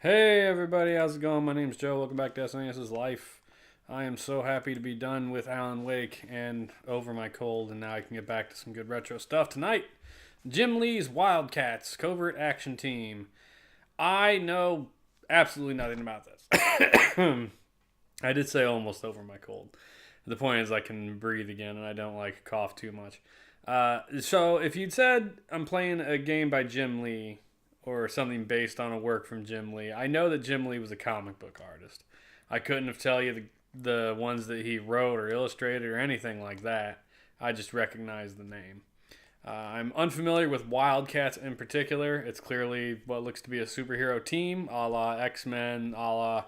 Hey everybody, how's it going? My name's Joe. Welcome back to SNES's Life. I am so happy to be done with Alan Wake and over my cold, and now I can get back to some good retro stuff tonight. Jim Lee's Wildcats Covert Action Team. I know absolutely nothing about this. I did say almost over my cold. The point is I can breathe again, and I don't like cough too much. So if you'd said I'm playing a game by Jim Lee, or something based on a work from Jim Lee. I know that Jim Lee was a comic book artist. I couldn't have tell you the ones that he wrote or illustrated or anything like that. I just recognized the name. I'm unfamiliar with Wildcats in particular. It's clearly what looks to be a superhero team, a la X-Men, a la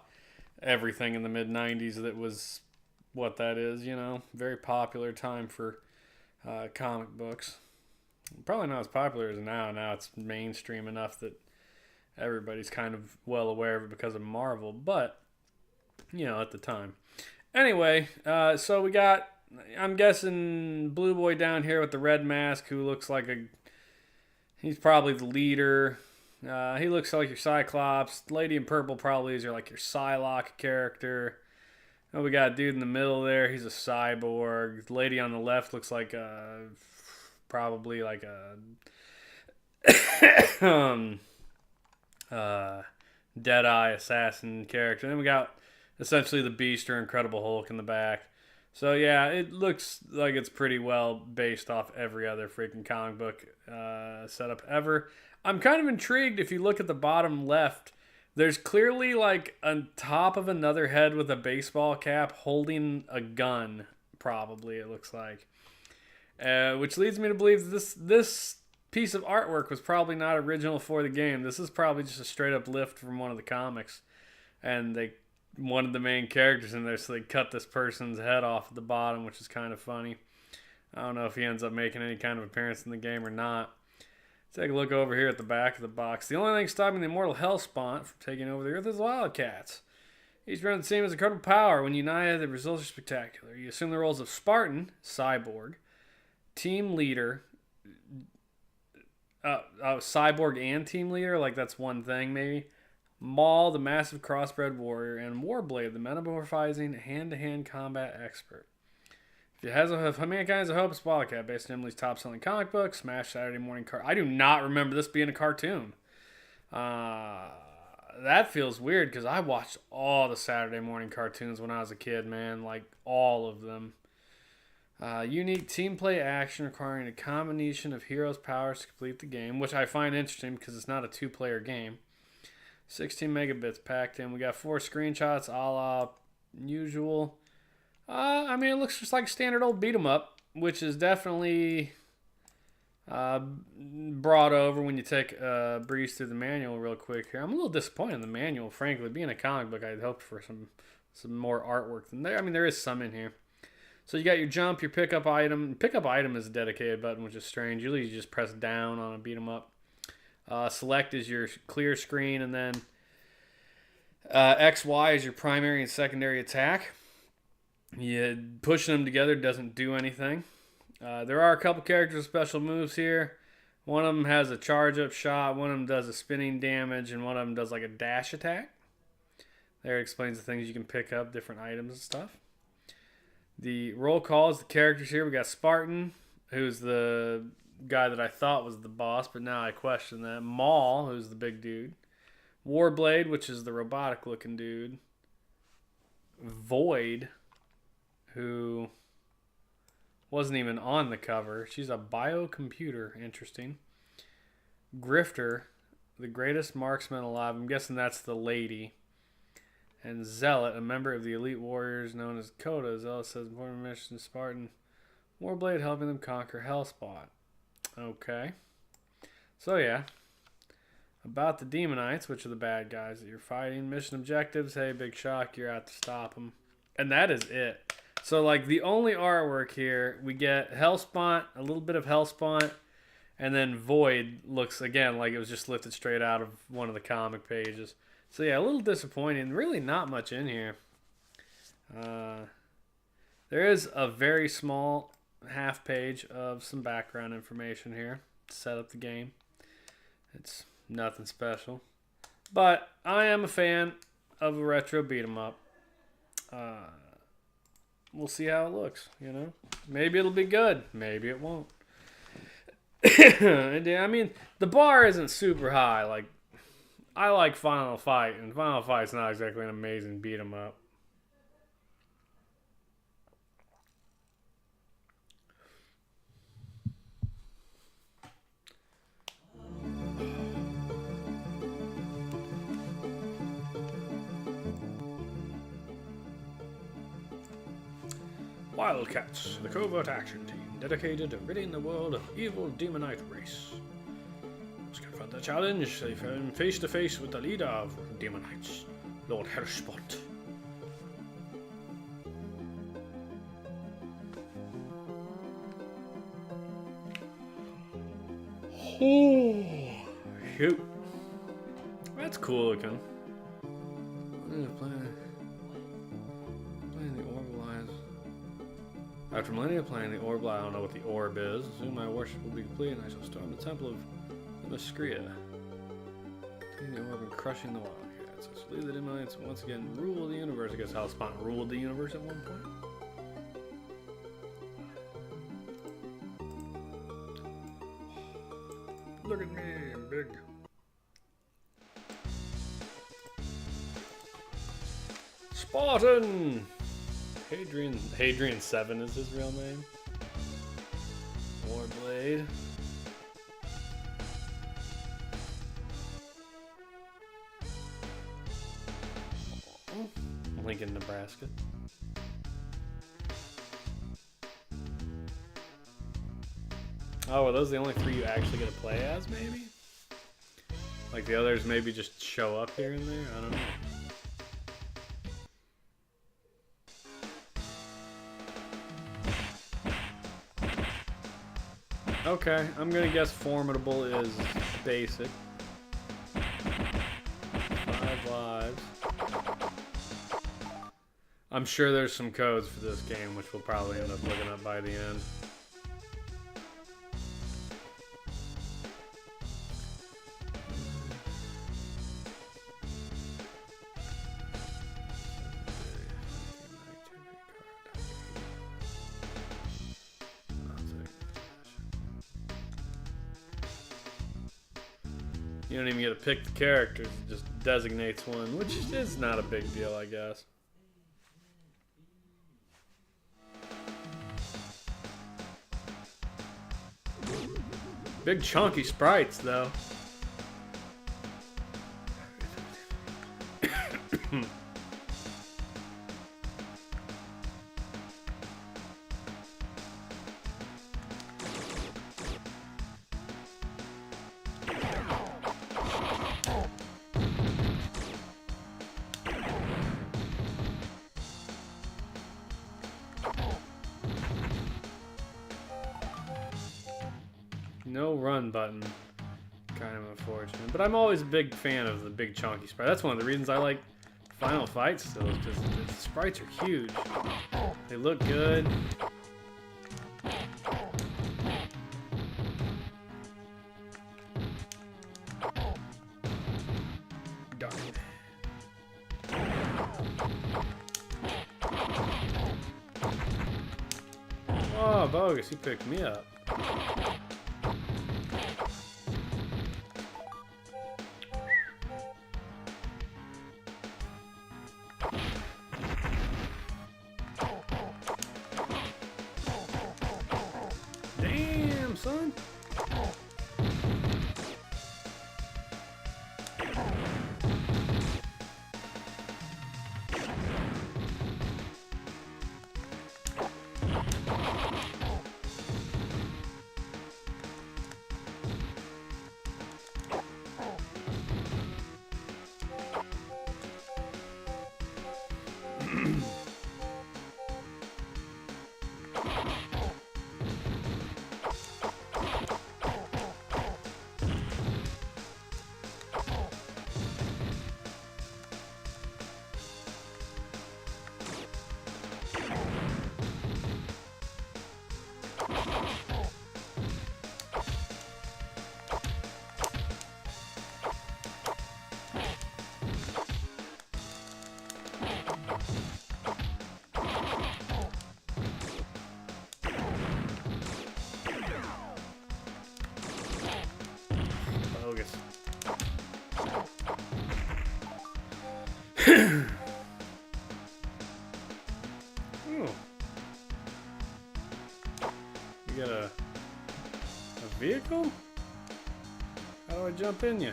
everything in the mid-90s that was what that is, you know. Very popular time for comic books. Probably not as popular as now. Now it's mainstream enough that everybody's kind of well aware of it because of Marvel. But, you know, at the time. Anyway, so we got, I'm guessing, Blue Boy down here with the red mask who looks like he's probably the leader. He looks like your Cyclops. Lady in purple probably is like your Psylocke character. And we got a dude in the middle there. He's a cyborg. The lady on the left looks like probably like a Deadeye assassin character. And then we got essentially the Beast or Incredible Hulk in the back. So yeah, it looks like it's pretty well based off every other freaking comic book setup ever. I'm kind of intrigued if you look at the bottom left. There's clearly like on top of another head with a baseball cap holding a gun, probably it looks like. Which leads me to believe this piece of artwork was probably not original for the game. This is probably just a straight up lift from one of the comics, and they wanted the main characters in there, so they cut this person's head off at the bottom, which is kind of funny. I don't know if he ends up making any kind of appearance in the game or not. Take a look over here at the back of the box. The only thing stopping the immortal Hellspawn from taking over the Earth is Wildcats. Each run the same as incredible power. When united, the results are spectacular. You assume the roles of Spartan, Cyborg, Team Leader, Cyborg and Team Leader, like that's one thing maybe. Maul, the massive crossbred warrior, and Warblade, the metamorphizing hand-to-hand combat expert. If mankind has a hope, it's Wildcat, based on Emily's top-selling comic book, Smash Saturday Morning I do not remember this being a cartoon. That feels weird because I watched all the Saturday morning cartoons when I was a kid, man, like all of them. Unique team play action requiring a combination of heroes' powers to complete the game, which I find interesting because it's not a two-player game. 16 megabits packed in. We got 4 screenshots, a la usual. It looks just like standard old beat 'em up, which is definitely brought over when you take a breeze through the manual real quick here. I'm a little disappointed in the manual, frankly. Being a comic book, I'd hoped for some more artwork than there. I mean, there is some in here. So you got your jump, your pickup item. Pickup item is a dedicated button, which is strange. Usually you just press down on a beat 'em up. Select is your clear screen, and then XY is your primary and secondary attack. Pushing them together doesn't do anything. There are a couple characters with special moves here. One of them has a charge up shot, one of them does a spinning damage, and one of them does like a dash attack. There it explains the things you can pick up, different items and stuff. The roll call is the characters here. We got Spartan, who's the guy that I thought was the boss, but now I question that. Maul, who's the big dude. Warblade, which is the robotic looking dude. Void, who wasn't even on the cover. She's a biocomputer. Interesting. Grifter, the greatest marksman alive. I'm guessing that's the lady. And Zealot, a member of the elite warriors known as Coda. Zealot says important mission Spartan. Warblade helping them conquer Hellspawn. Okay. So yeah. About the Demonites, which are the bad guys that you're fighting. Mission objectives. Hey, big shock. You're out to stop them. And that is it. So like the only artwork here, we get Hellspawn, a little bit of Hellspawn, and then Void looks again like it was just lifted straight out of one of the comic pages. So yeah, a little disappointing. Really not much in here. There is a very small half page of some background information here to set up the game. It's nothing special. But I am a fan of a retro beat 'em up. We'll see how it looks, you know? Maybe it'll be good. Maybe it won't. I mean, the bar isn't super high. Like, I like Final Fight, and Final Fight's not exactly an amazing beat 'em up. Wildcats, the covert action team dedicated to ridding the world of evil demonite race. Must confront the challenge. They found face to face with the leader of demonites, Lord Herspont. Oh, shoot. That's cool looking. Playing the orb lines. After millennia playing the orb, I don't know what the orb is. Soon my worship will be complete and I shall storm the temple of Themyscira. Taking the orb and crushing the Wildcats. I shall lead the demonites once again rule the universe. I guess Hellspawn ruled the universe at one point. Look at me, I'm big. Spartan! Hadrian 7 is his real name. Warblade. Lincoln, Nebraska. Oh, are those the only three you actually get to play as, maybe? Like the others maybe just show up here and there? I don't know. Okay, I'm gonna guess Formidable is basic. 5 lives. I'm sure there's some codes for this game, which we'll probably end up looking up by the end. You don't even get to pick the characters, it just designates one, which is not a big deal, I guess. Big chunky sprites, though. No run button. Kind of unfortunate. But I'm always a big fan of the big chunky sprite. That's one of the reasons I like Final Fight still, because the sprites are huge. They look good. Darn it. Oh, bogus. He picked me up. Damn, son. Ooh. You got a vehicle? How do I jump in you?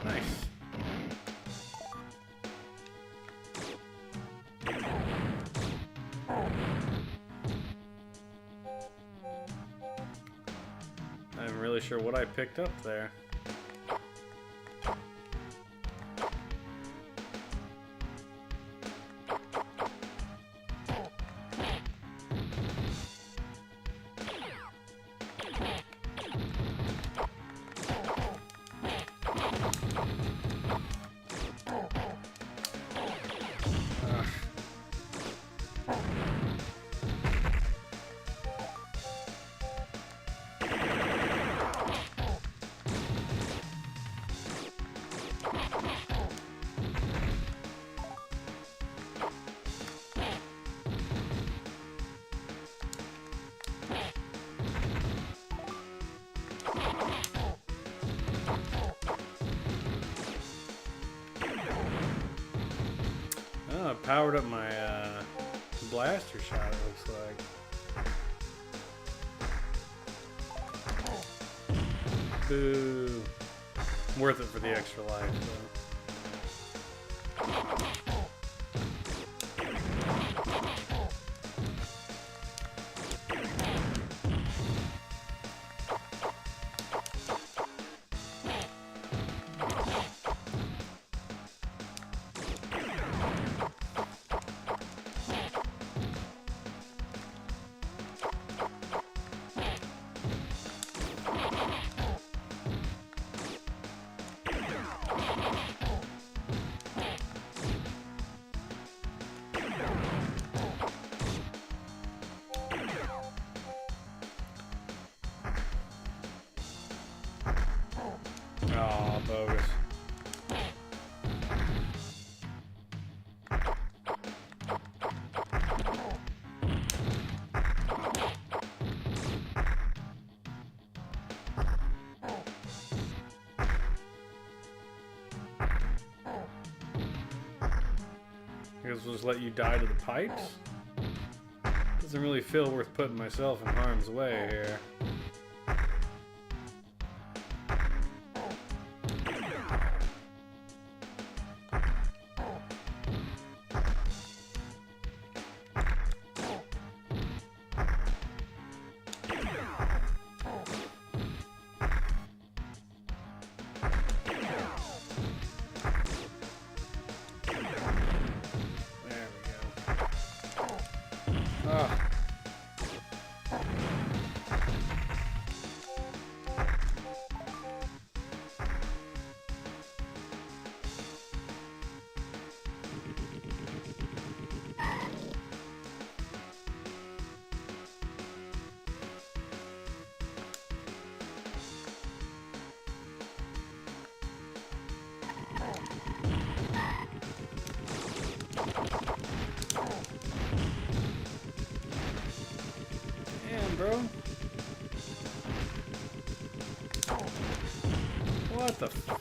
Nice. I'm really sure what I picked up there. Oh, I powered up my blaster shot, it looks like. Boo. Worth it for the extra life, though. Aw, bogus. I guess we'll just let you die to the pipes? Doesn't really feel worth putting myself in harm's way here. Oh. Damn, bro. What the f...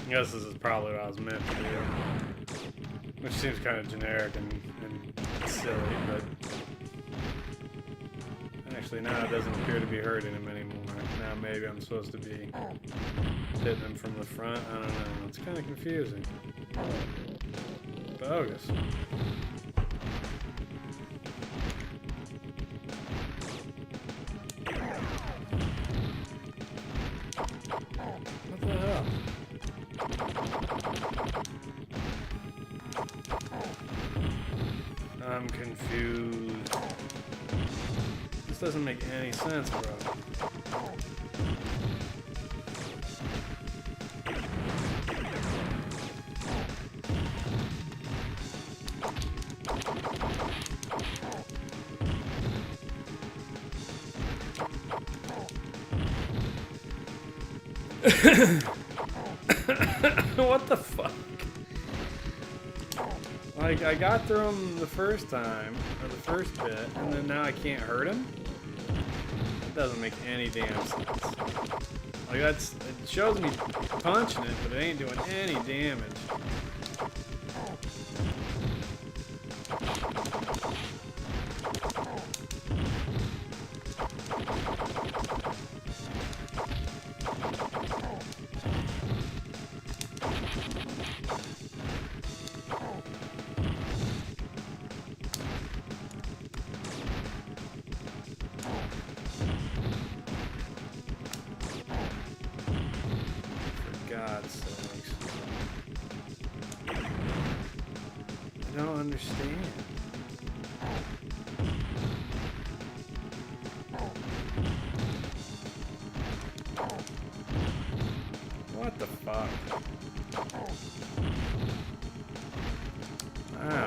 I guess this is probably what I was meant to do. Which seems kind of generic and silly, but... Actually, now it doesn't appear to be hurting him anymore. Now maybe I'm supposed to be hitting him from the front. I don't know. It's kind of confusing. Bogus. What the hell? I'm confused. This doesn't make any sense, bro. What the fuck? Like, I got through him the first time, or the first bit, and then now I can't hurt him? It doesn't make any damn sense. Like, it shows me punching it, but it ain't doing any damage. God's sakes. I don't understand. What the fuck? Wow.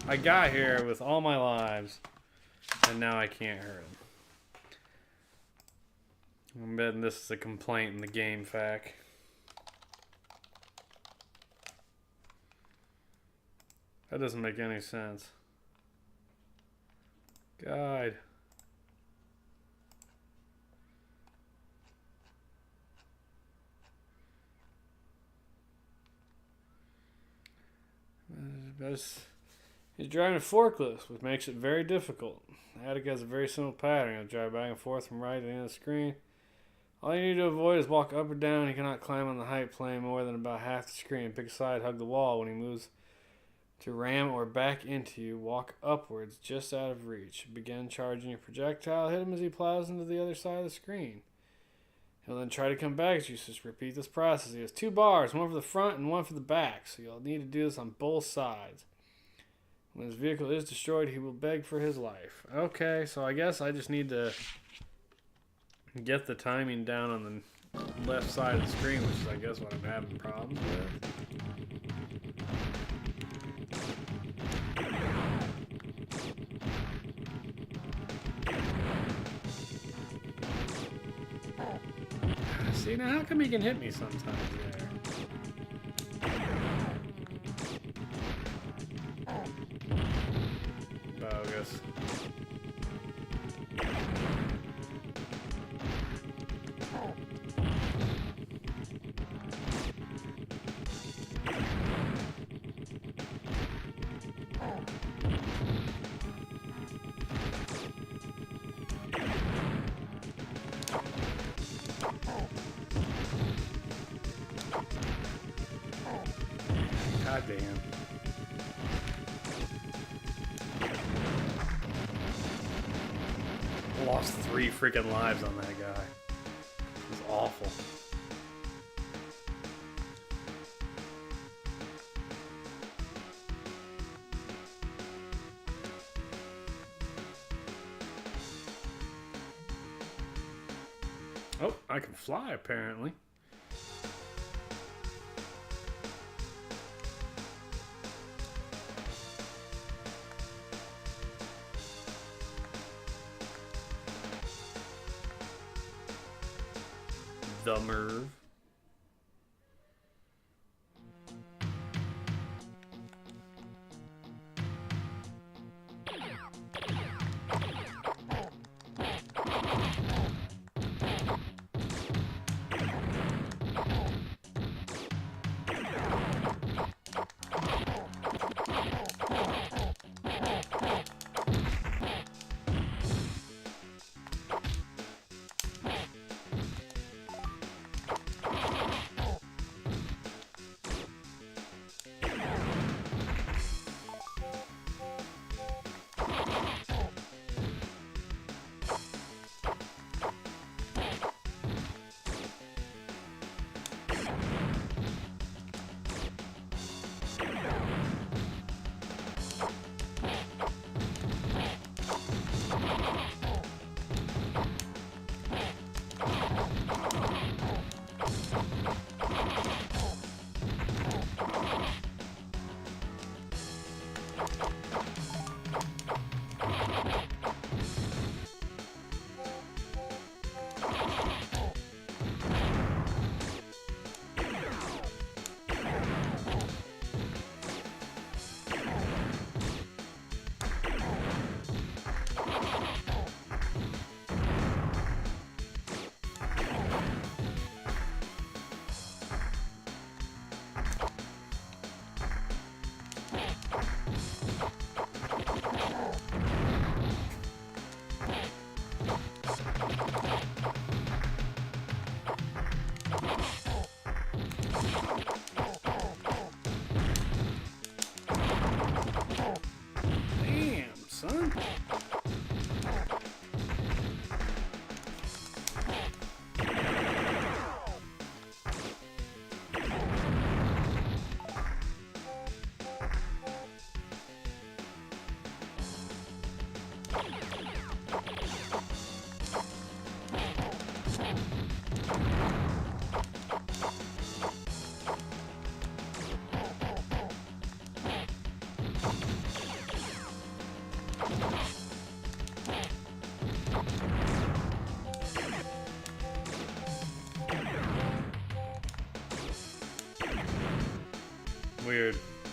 I got here with all my lives, and now I can't hurt him. I'm betting this is a complaint in the game fac. That doesn't make any sense. God. He's driving a forklift, which makes it very difficult. The attic has a very simple pattern. He'll drive back and forth from right to the end of the screen. All you need to avoid is walk up or down. He cannot climb on the height plane more than about half the screen. Pick a side, hug the wall. When he moves to ram or back into you, walk upwards just out of reach. Begin charging your projectile. Hit him as he plows into the other side of the screen. He'll then try to come back at you, so just repeat this process. He has 2 bars, one for the front and one for the back, so you'll need to do this on both sides. When his vehicle is destroyed, he will beg for his life. Okay, so I guess I just need to get the timing down on the left side of the screen, which is, I guess, what I'm having problems with. See, now how come he can hit me sometimes there? Bogus. God damn. Lost 3 freaking lives on that guy. It was awful. Oh, I can fly apparently. The Merv.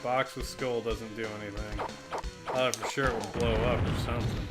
Box with skull doesn't do anything. I thought for sure it would blow up or something.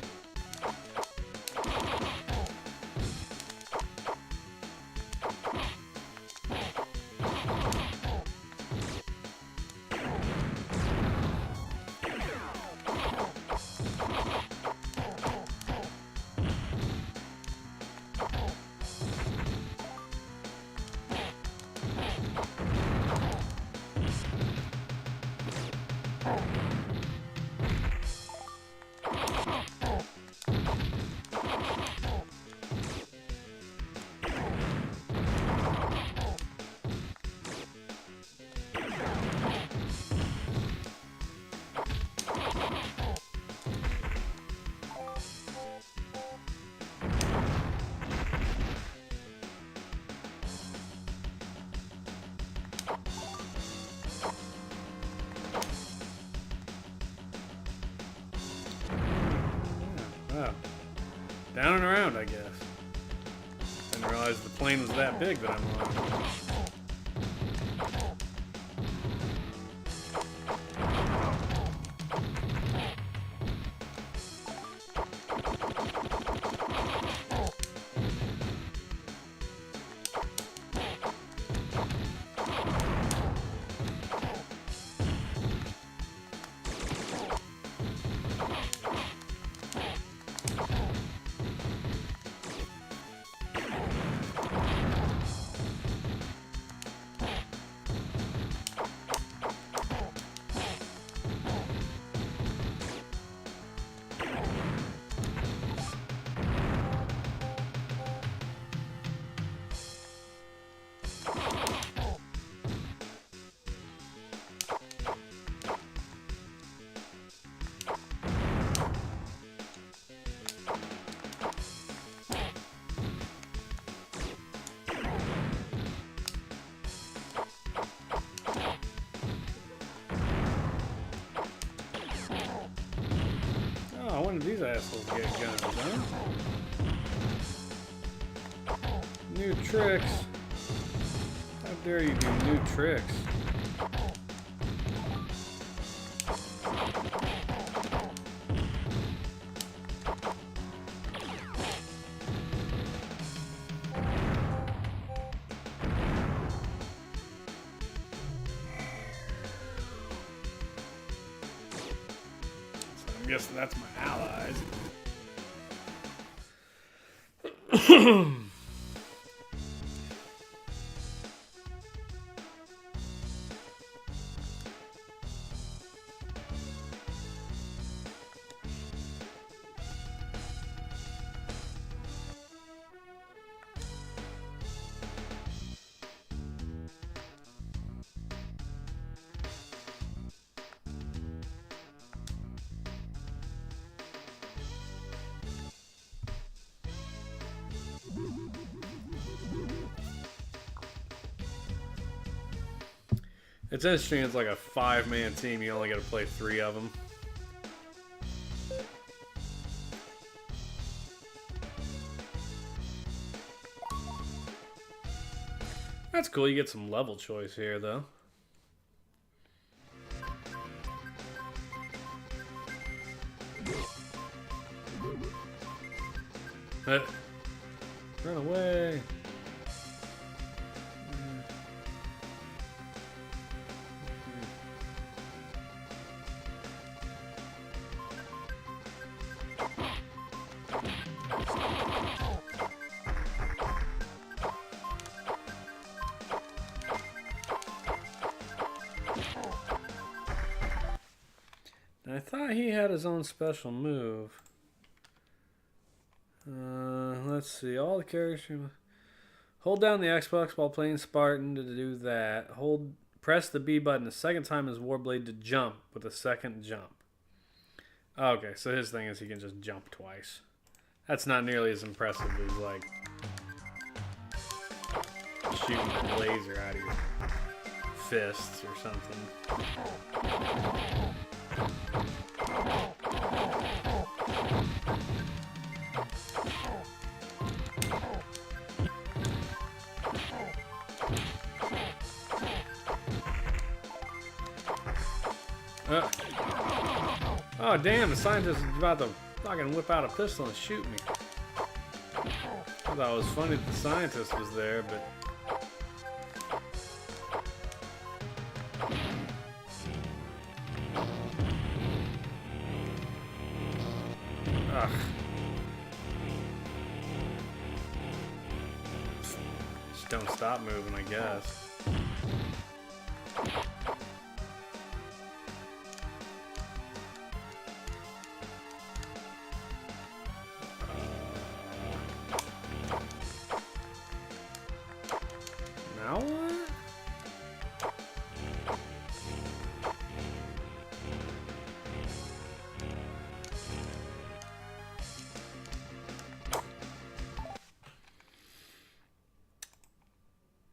Wow. Down and around, I guess. Didn't realize the plane was that big that I'm on. When did these assholes get guns, huh? New tricks. How dare you do new tricks? I guess that's my allies. It's interesting, it's like a 5-man team, you only got to play 3 of them. That's cool, you get some level choice here, though. Run away! I thought he had his own special move. Let's see. All the characters. Hold down the Xbox while playing Spartan to do that. Press the B button the second time as Warblade to jump with a second jump. Okay, so his thing is he can just jump twice. That's not nearly as impressive as like shooting a laser out of your fists or something. Oh, damn, the scientist is about to fucking whip out a pistol and shoot me. I thought it was funny that the scientist was there, but... Ugh. Just don't stop moving, I guess. Now what?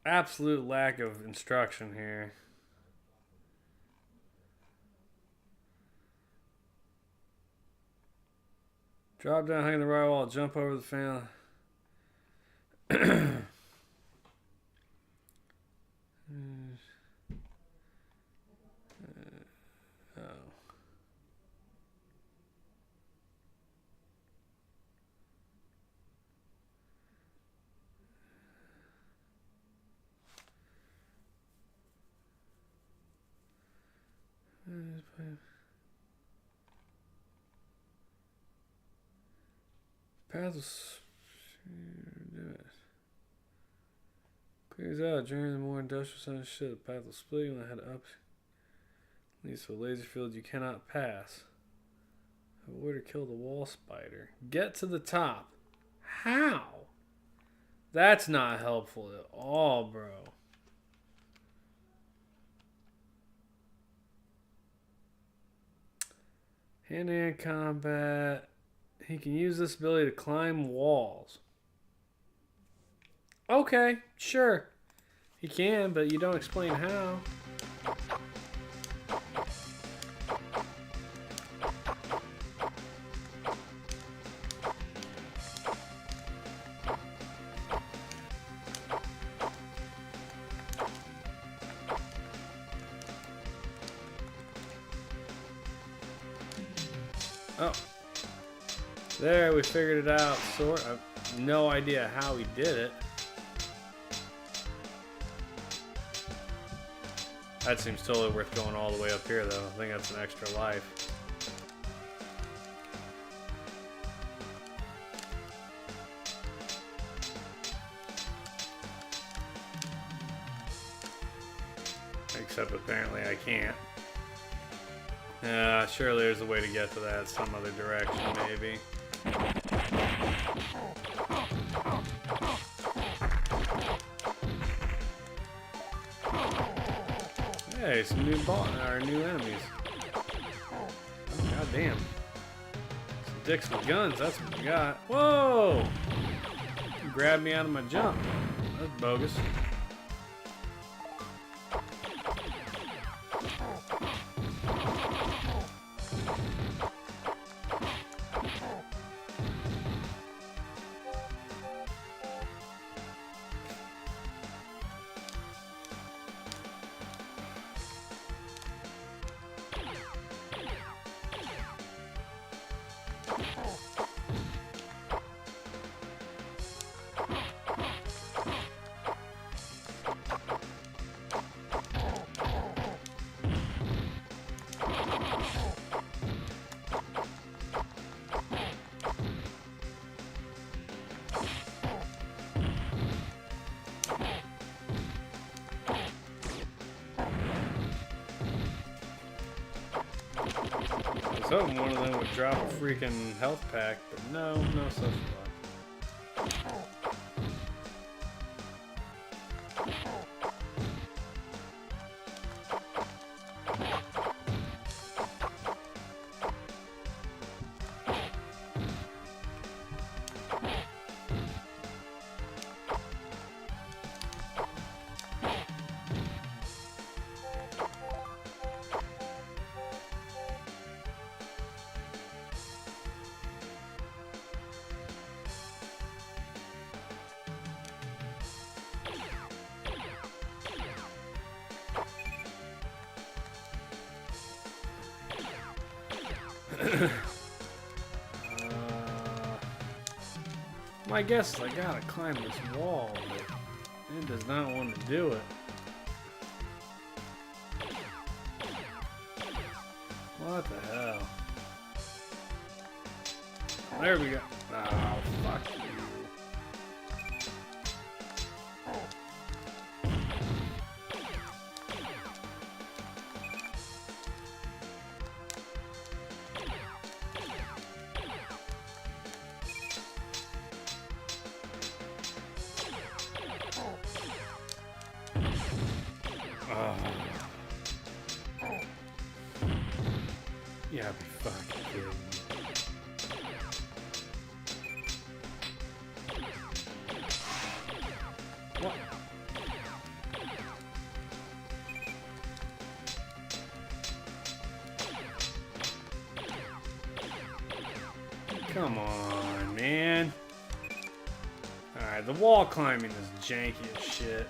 Absolute lack of instruction here. Drop down, hang the right wall, jump over the fan. Path was clears out during the more industrial zone shit. The path will split when I head up. Leads to a laser field you cannot pass. Avoid or kill the wall spider. Get to the top. How? That's not helpful at all, bro. Hand-to-hand combat. He can use this ability to climb walls. Okay, sure. He can, but you don't explain how. Oh. There, we figured it out. Sort of. No idea how he did it. That seems totally worth going all the way up here, though. I think that's an extra life. Except apparently I can't. Surely there's a way to get to that some other direction, maybe. Hey, some new new enemies. Oh, god damn. Some dicks with guns, that's what we got. Whoa! You grabbed me out of my jump. That's bogus. I was hoping one of them would drop a freaking health pack, but no such luck. My guess is I gotta climb this wall, but it does not want to do it. What the hell? There we go. Oh, fuck you. Yeah, be fucking kidding me. What? Come on, man. Alright, the wall climbing is janky as shit.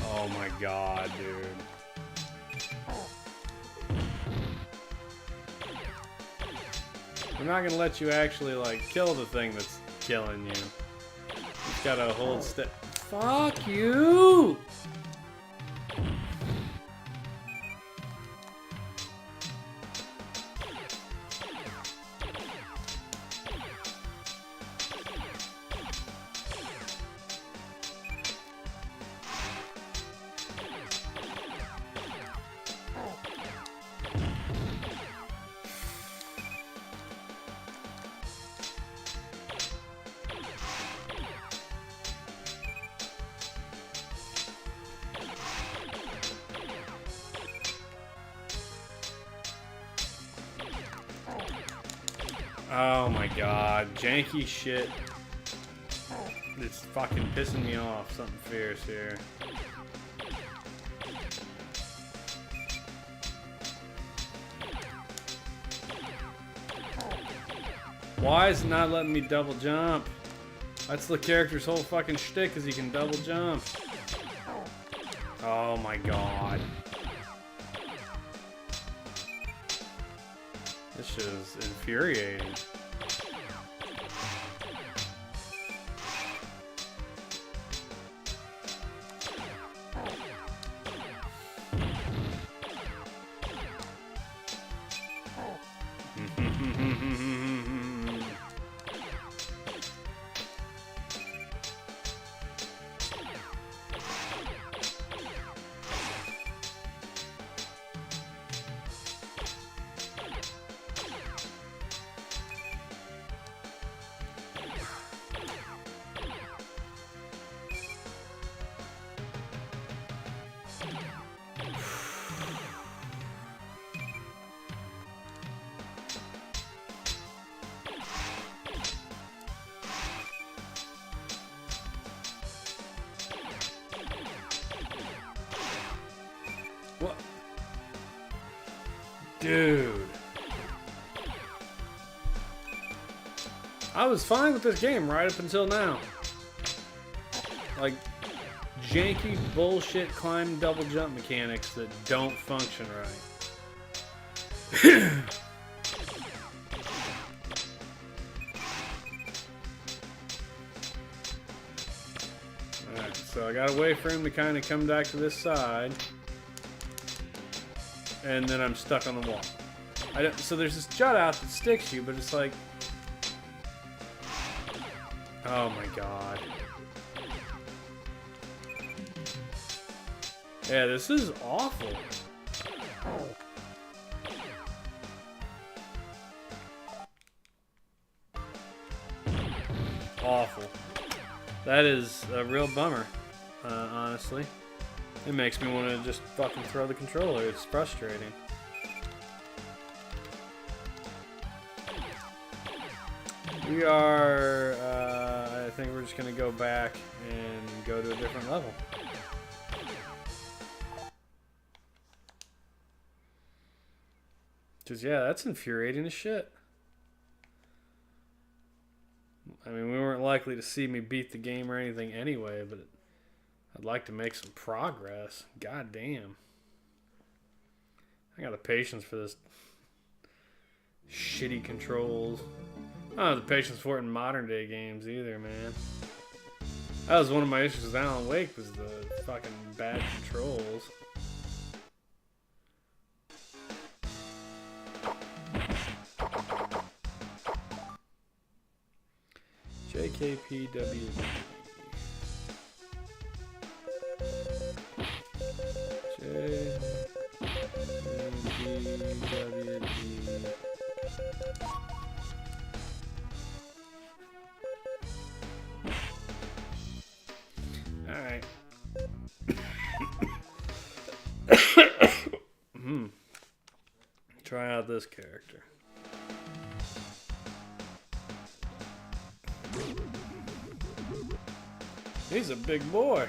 Oh my god, dude. I'm not gonna let you actually, like, kill the thing that's killing you. You've gotta hold still. Fuck you! Oh my god, janky shit. It's fucking pissing me off, something fierce here. Why is it not letting me double jump? That's the character's whole fucking shtick, is he can double jump. Oh my god. This shit is infuriating. What? Dude. I was fine with this game right up until now. Like, janky bullshit climb double jump mechanics that don't function right. Alright, so I gotta wait for him to kind of come back to this side. And then I'm stuck on the wall. So there's this jut out that sticks you, but it's like... Oh my god. Yeah, this is awful. Awful. That is a real bummer, honestly. It makes me want to just fucking throw the controller. It's frustrating. We are think we're just going to go back and go to a different level. Because, yeah, that's infuriating as shit. I mean, we weren't likely to see me beat the game or anything anyway, but I'd like to make some progress. God damn. I got the patience for this shitty controls. I don't have the patience for it in modern day games either, man. That was one of my issues with Alan Wake, was the fucking bad controls. JKPW. JKPWD. Alright. Try out this character. He's a big boy.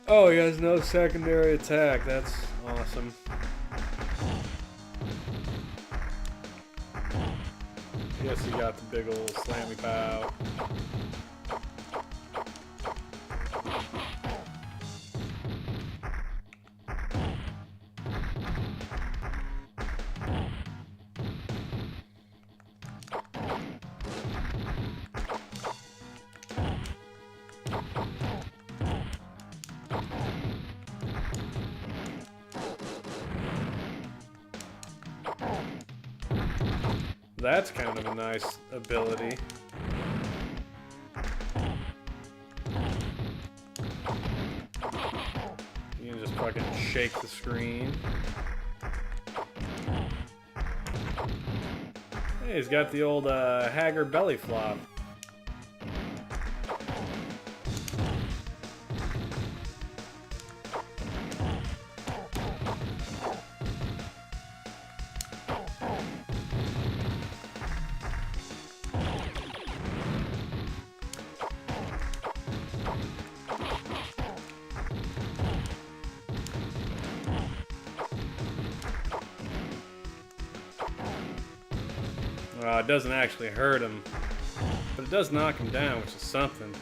Oh, he has no secondary attack. That's awesome. Yes, he got the big old slammy pow. That's kind of a nice ability. You can just fucking shake the screen. Hey, he's got the old Hager belly flop. It doesn't actually hurt him, but it does knock him down, which is something.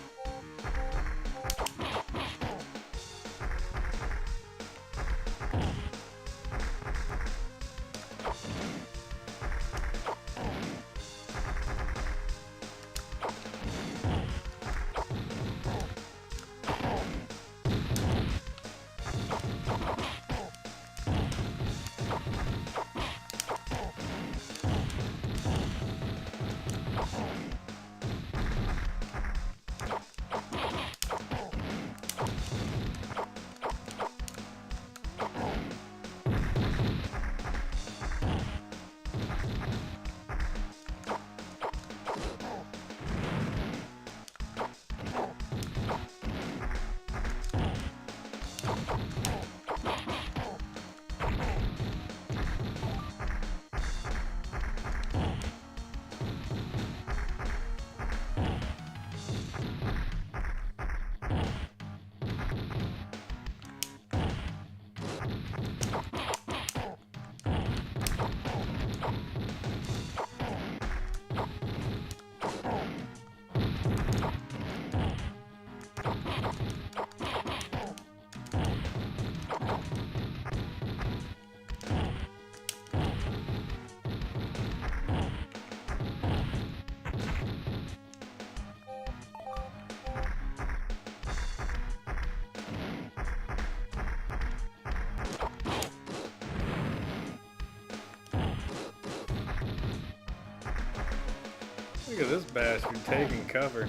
Look at this bastard taking cover.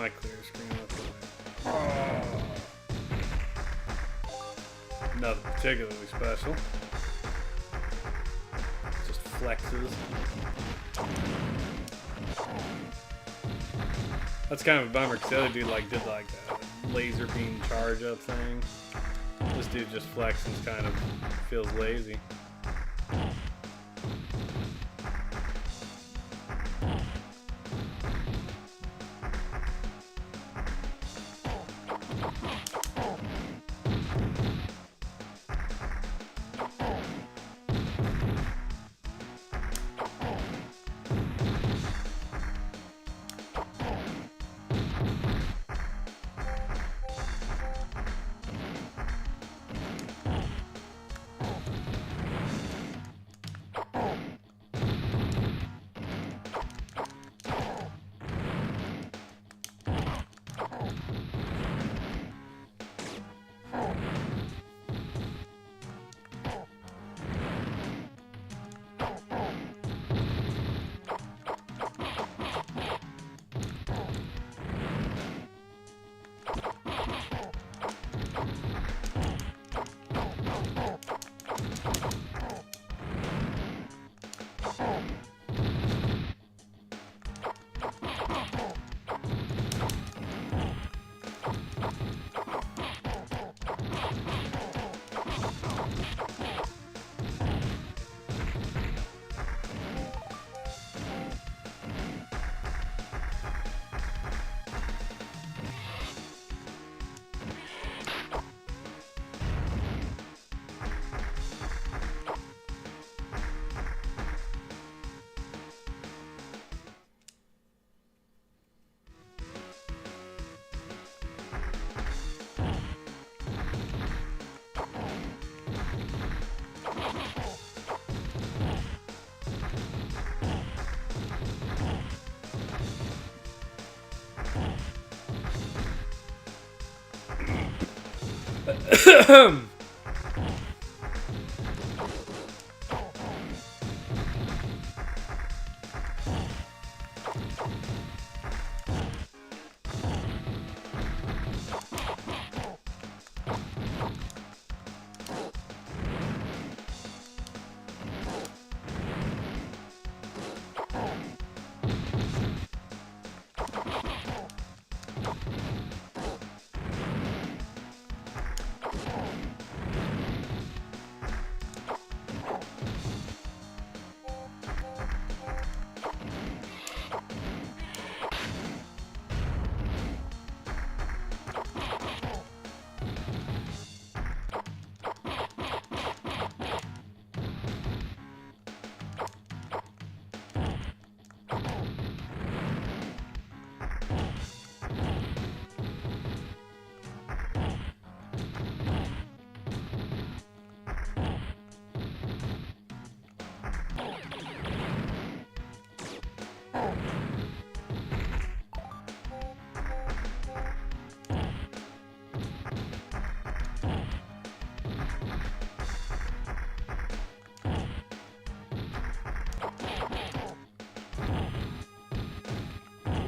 my clear screen. Oh. Nothing particularly special. Just flexes. That's kind of a bummer because the other dude did like a laser beam charge up thing. This dude just flexes, kind of feels lazy.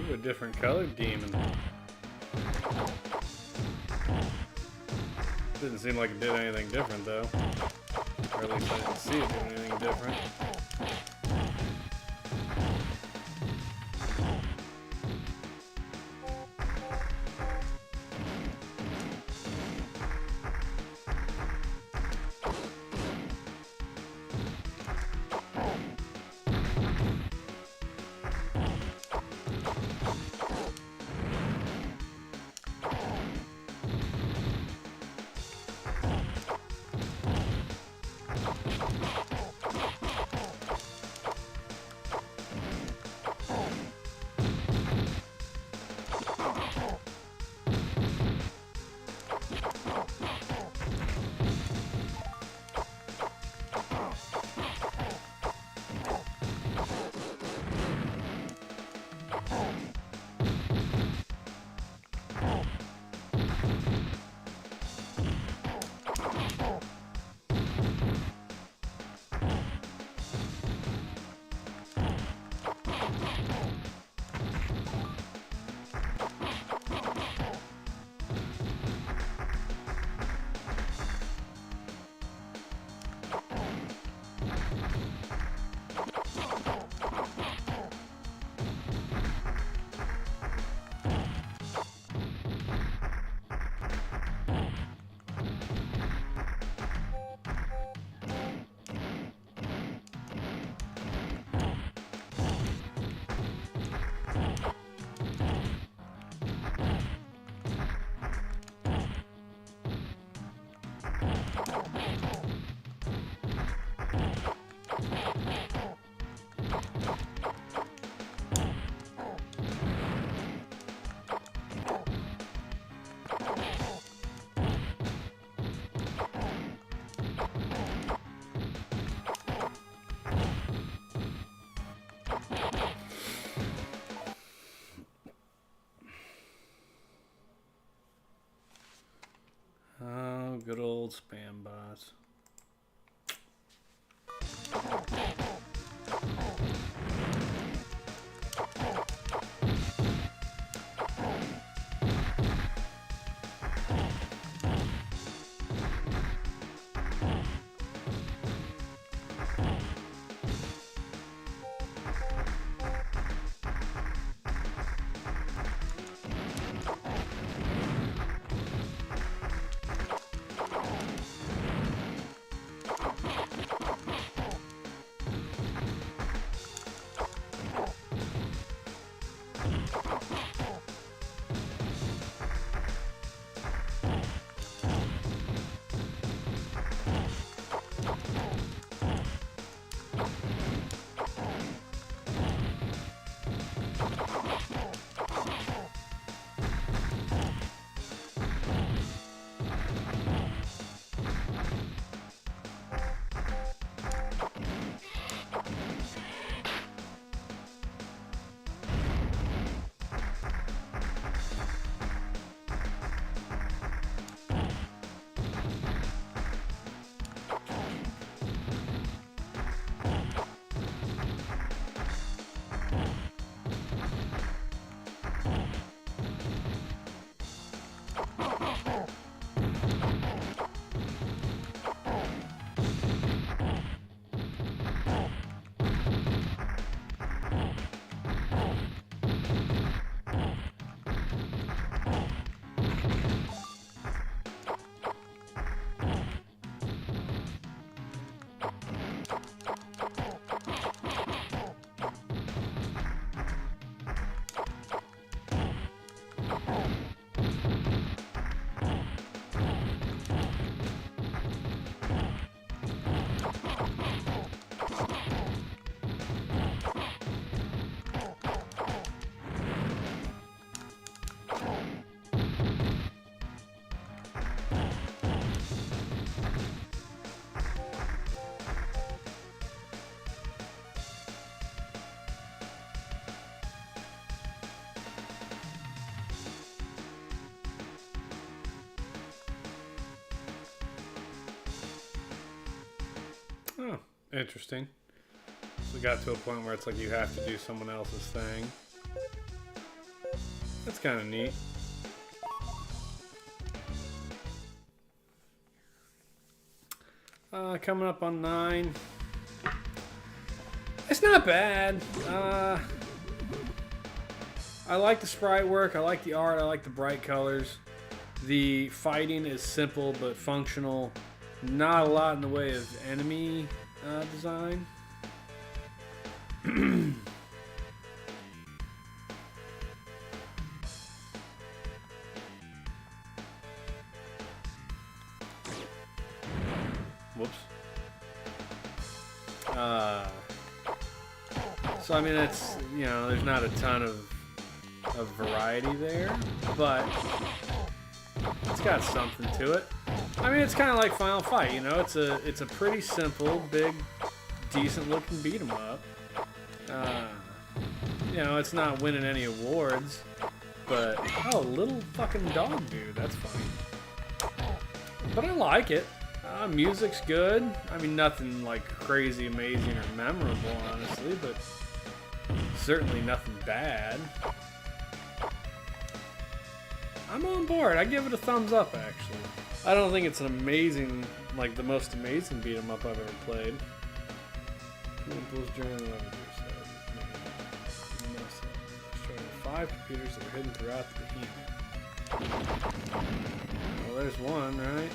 A different colored demon. Didn't seem like it did anything different though. Or at least I didn't see it doing anything different. old spam bots. Oh, interesting. So we got to a point where it's like you have to do someone else's thing. That's kind of neat. Coming up on 9. It's not bad. I like the sprite work. I like the art. I like the bright colors. The fighting is simple but functional. Not a lot in the way of enemy design. Whoops. So I mean, it's, you know, there's not a ton of variety there, but it's got something to it. I mean, it's kind of like Final Fight, you know. It's a pretty simple, big, decent looking beat 'em up. You know, it's not winning any awards, but oh, little fucking dog dude, that's funny. But I like it. Music's good. I mean, nothing like crazy, amazing, or memorable, honestly, but certainly nothing bad. I'm on board. I give it a thumbs up, actually. I don't think it's an amazing, like the most amazing beat 'em up I've ever played. Destroying 5 computers that were hidden throughout the behemoth. Well, there's one, right?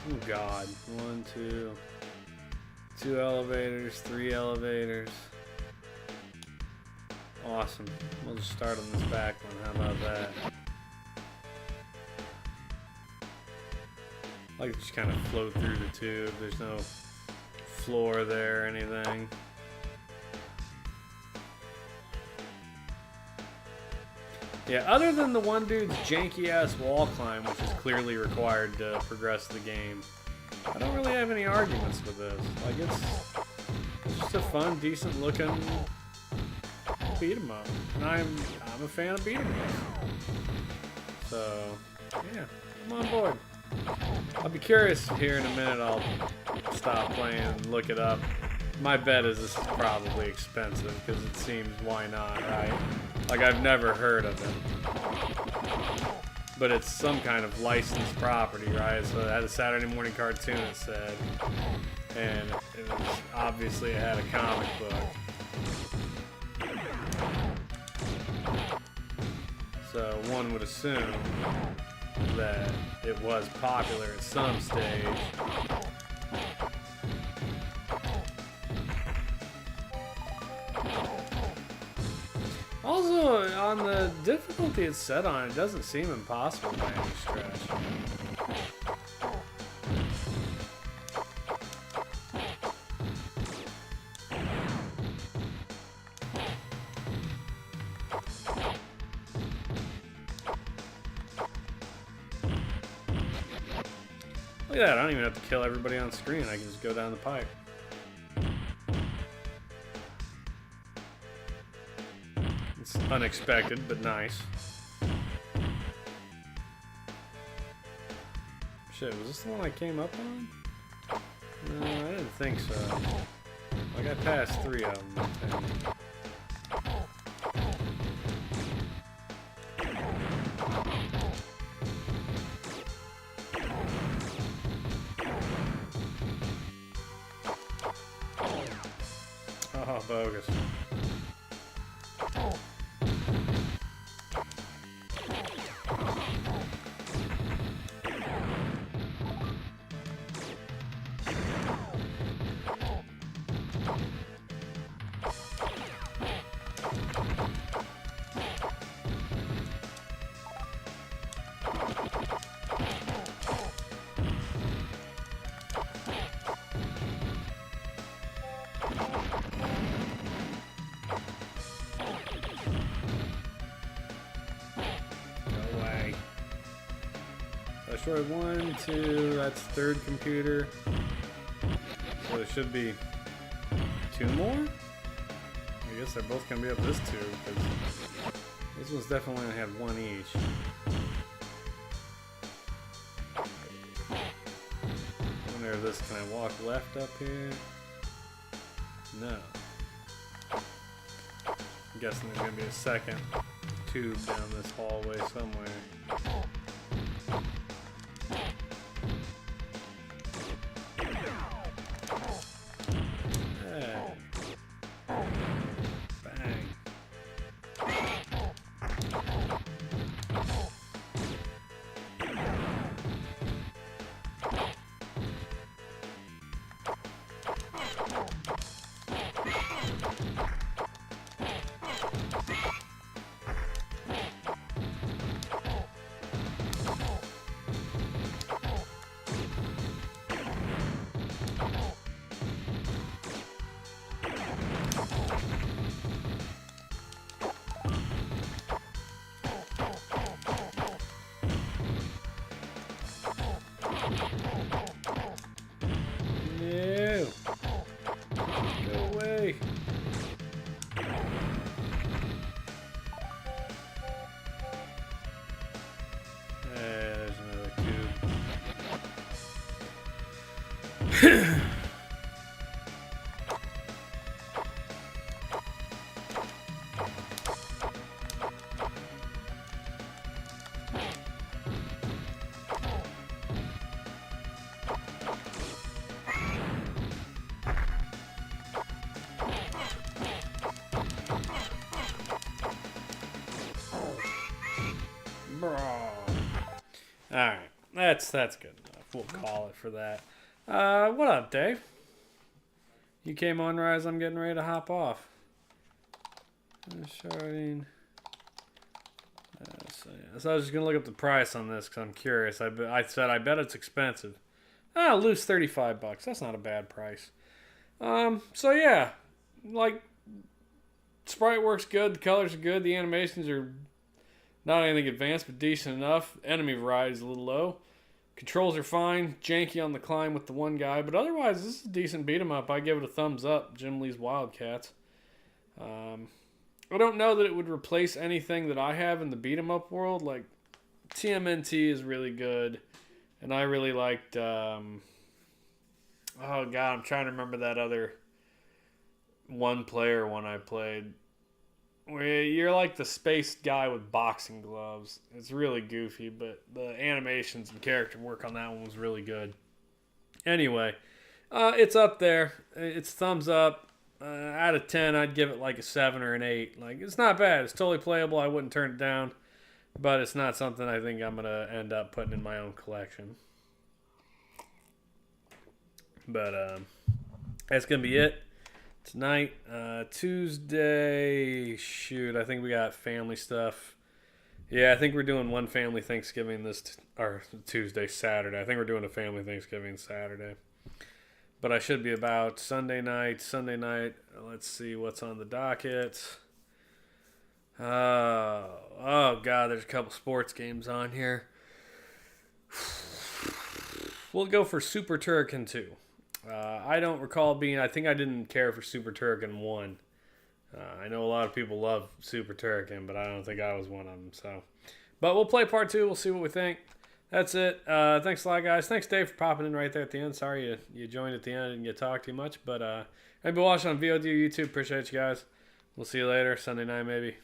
Oh God, 1, 2, 2 elevators, 3 elevators. Awesome. We'll just start on this back one. How about that? I like to just kind of float through the tube. There's no floor there or anything. Yeah, other than the one dude's janky-ass wall climb, which is clearly required to progress the game, I don't really have any arguments with this. Like, it's just a fun, decent-looking beat 'em up. And I'm a fan of beat 'em ups. So, yeah, I'm on board. I'll be curious here in a minute. I'll stop playing and look it up. My bet is this is probably expensive because it seems why not, right? Like, I've never heard of it. But it's some kind of licensed property, right? So it had a Saturday morning cartoon, it said. And it was obviously it had a comic book. So one would assume that it was popular at some stage. Also, on the difficulty it's set on, it doesn't seem impossible by any stretch. Look at that, I don't even have to kill everybody on screen, I can just go down the pipe. It's unexpected, but nice. Shit, was this the one I came up on? No, I didn't think so. I got past 3 of them, I think. Oh, bogus. Destroy 1, 2, that's third computer. So there should be 2 more? I guess they're both gonna be up this 2, because this one's definitely gonna have 1 each. I wonder if this, can I walk left up here? No. I'm guessing there's gonna be a second tube down this hallway somewhere. Alright, that's good enough. We'll call it for that. What up, Dave? You came on right as I'm getting ready to hop off. Sharding. So I was just going to look up the price on this because I'm curious. I said I bet it's expensive. Loose $35. That's not a bad price. So yeah, like, sprite works good. The colors are good. The animations are Not anything advanced, but decent enough. Enemy variety is a little low. Controls are fine. Janky on the climb with the one guy, but otherwise, this is a decent beat 'em up. I give it a thumbs up. Jim Lee's Wildcats. I don't know that it would replace anything that I have in the beat 'em up world. Like TMNT is really good, and I really liked. Oh God, I'm trying to remember that other one-player one I played. Where you're like the space guy with boxing gloves. It's really goofy, but the animations and character work on that one was really good. Anyway, it's up there. It's thumbs up. Out of 10, I'd give it like a 7 or an 8. Like, it's not bad. It's totally playable. I wouldn't turn it down. But it's not something I think I'm going to end up putting in my own collection. But that's going to be it tonight. Tuesday, shoot, I think we got family stuff. Yeah, I think we're doing one family Thanksgiving or Tuesday, Saturday. I think we're doing a family Thanksgiving Saturday. But I should be about Sunday night. Let's see what's on the docket. Oh God, there's a couple sports games on here. We'll go for Super Turrican 2. I don't recall I think I didn't care for Super Turrican 1. I know a lot of people love Super Turrican, but I don't think I was one of them. So, but we'll play part 2. We'll see what we think. That's it. Thanks a lot, guys. Thanks, Dave, for popping in right there at the end. Sorry you joined at the end and didn't get to talk too much. But maybe watch on VOD or YouTube. Appreciate you guys. We'll see you later. Sunday night, maybe.